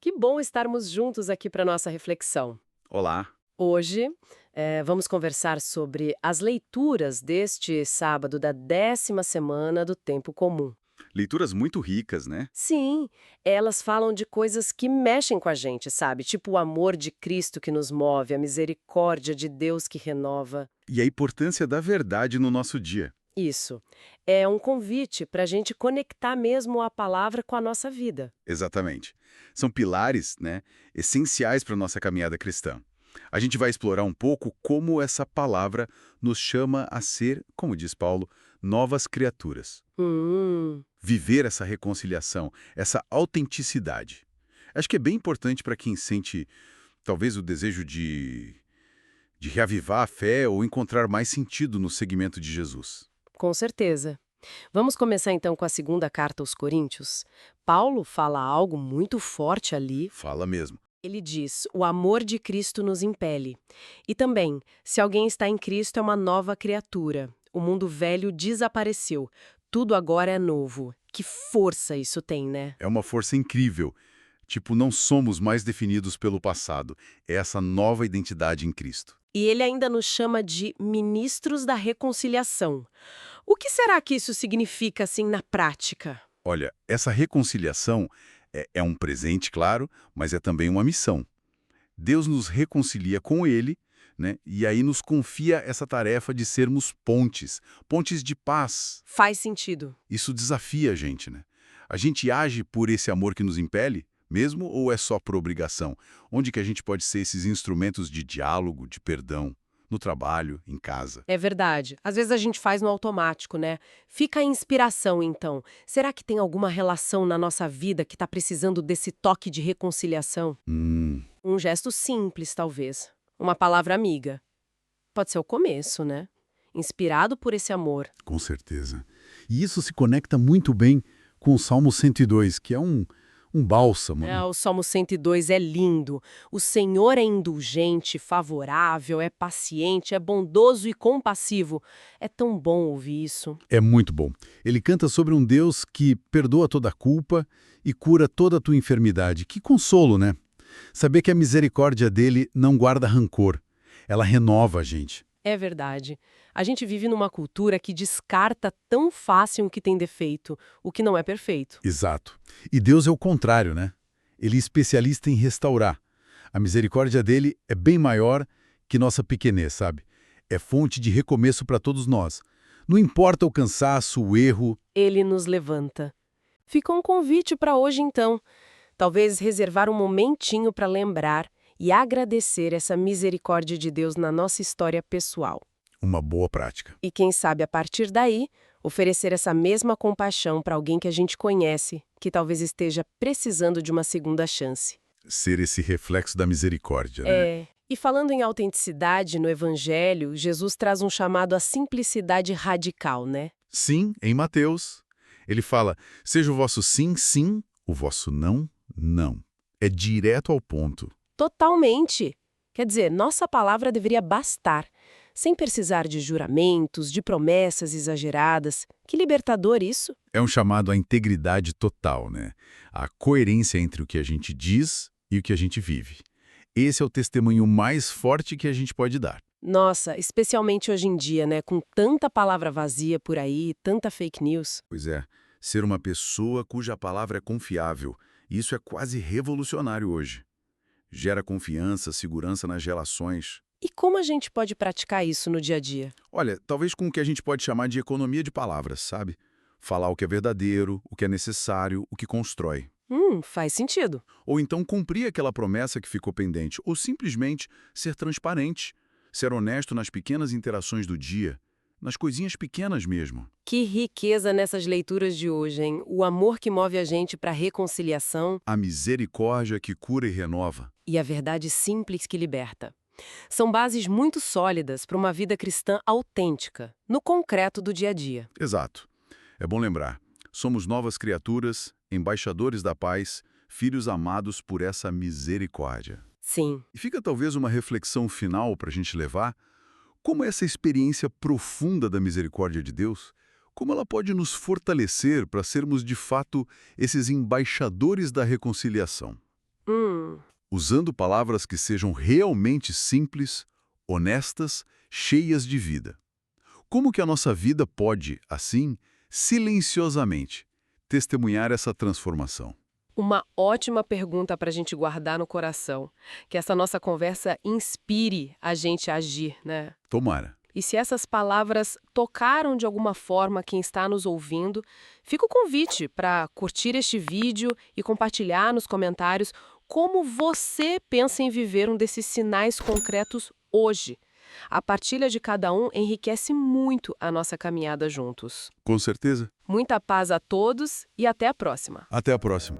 Que bom estarmos juntos aqui para nossa reflexão. Olá. Hoje, vamos conversar sobre as leituras deste sábado da 10ª semana do Tempo Comum. Leituras muito ricas, né? Sim, elas falam de coisas que mexem com a gente, sabe? Tipo o amor de Cristo que nos move, a misericórdia de Deus que renova. E a importância da verdade no nosso dia. Isso. É um convite para a gente conectar mesmo a palavra com a nossa vida. Exatamente. São pilares, né, essenciais para a nossa caminhada cristã. A gente vai explorar um pouco como essa palavra nos chama a ser, como diz Paulo, novas criaturas. Hum. Viver essa reconciliação, essa autenticidade. Acho que é bem importante para quem sente, talvez, o desejo de reavivar a fé ou encontrar mais sentido no seguimento de Jesus. Com certeza. Vamos começar então com a segunda carta aos Coríntios. Paulo fala algo muito forte ali. Fala mesmo. Ele diz: o amor de Cristo nos impele. E também, se alguém está em Cristo, é uma nova criatura. O mundo velho desapareceu. Tudo agora é novo. Que força isso tem, né? É uma força incrível. Tipo, não somos mais definidos pelo passado. É essa nova identidade em Cristo. E ele ainda nos chama de ministros da reconciliação. O que será que isso significa, assim, na prática? Olha, essa reconciliação é um presente, claro, mas é também uma missão. Deus nos reconcilia com Ele, né? E aí nos confia essa tarefa de sermos pontes, pontes de paz. Faz sentido. Isso desafia a gente, né? A gente age por esse amor que nos impele, mesmo, ou é só por obrigação? Onde que a gente pode ser esses instrumentos de diálogo, de perdão? No trabalho, em casa. É verdade. Às vezes a gente faz no automático, né? Fica a inspiração, então. Será que tem alguma relação na nossa vida que está precisando desse toque de reconciliação? Um gesto simples, talvez. Uma palavra amiga. Pode ser o começo, né? Inspirado por esse amor. Com certeza. E isso se conecta muito bem com o Salmo 102, que é um bálsamo, né? O Salmo 102 é lindo. O Senhor é indulgente, favorável, é paciente, é bondoso e compassivo. É tão bom ouvir isso. É muito bom. Ele canta sobre um Deus que perdoa toda a culpa e cura toda a tua enfermidade. Que consolo, né? Saber que a misericórdia dele não guarda rancor. Ela renova a gente. É verdade. A gente vive numa cultura que descarta tão fácil o que tem defeito, o que não é perfeito. Exato. E Deus é o contrário, né? Ele é especialista em restaurar. A misericórdia dele é bem maior que nossa pequenez, sabe? É fonte de recomeço para todos nós. Não importa o cansaço, o erro. Ele nos levanta. Fica um convite para hoje, então. Talvez reservar um momentinho para lembrar e agradecer essa misericórdia de Deus na nossa história pessoal. Uma boa prática. E quem sabe, a partir daí, oferecer essa mesma compaixão para alguém que a gente conhece, que talvez esteja precisando de uma segunda chance. Ser esse reflexo da misericórdia, né? E falando em autenticidade no Evangelho, Jesus traz um chamado à simplicidade radical, né? Sim, em Mateus. Ele fala, seja o vosso sim, sim, o vosso não, não. É direto ao ponto. Totalmente! Quer dizer, nossa palavra deveria bastar, sem precisar de juramentos, de promessas exageradas. Que libertador isso! É um chamado à integridade total, né? A coerência entre o que a gente diz e o que a gente vive. Esse é o testemunho mais forte que a gente pode dar. Nossa, especialmente hoje em dia, né? Com tanta palavra vazia por aí, tanta fake news. Pois é, ser uma pessoa cuja palavra é confiável. Isso é quase revolucionário hoje. Gera confiança, segurança nas relações. E como a gente pode praticar isso no dia a dia? Olha, talvez com o que a gente pode chamar de economia de palavras, sabe? Falar o que é verdadeiro, o que é necessário, o que constrói. Faz sentido. Ou então cumprir aquela promessa que ficou pendente, ou simplesmente ser transparente, ser honesto nas pequenas interações do dia, nas coisinhas pequenas mesmo. Que riqueza nessas leituras de hoje, hein? O amor que move a gente para a reconciliação A misericórdia que cura e renova. e a verdade simples que liberta. São bases muito sólidas para uma vida cristã autêntica, no concreto do dia a dia. Exato. É bom lembrar, somos novas criaturas, embaixadores da paz, filhos amados por essa misericórdia. Sim. E fica talvez uma reflexão final para a gente levar, como essa experiência profunda da misericórdia de Deus, como ela pode nos fortalecer para sermos de fato esses embaixadores da reconciliação. Usando palavras que sejam realmente simples, honestas, cheias de vida. Como que a nossa vida pode, assim, silenciosamente, testemunhar essa transformação? Uma ótima pergunta para a gente guardar no coração. Que essa nossa conversa inspire a gente a agir, né? Tomara. E se essas palavras tocaram de alguma forma quem está nos ouvindo, fica o convite para curtir este vídeo e compartilhar nos comentários como você pensa em viver um desses sinais concretos hoje. A partilha de cada um enriquece muito a nossa caminhada juntos. Com certeza. Muita paz a todos e até a próxima. Até a próxima.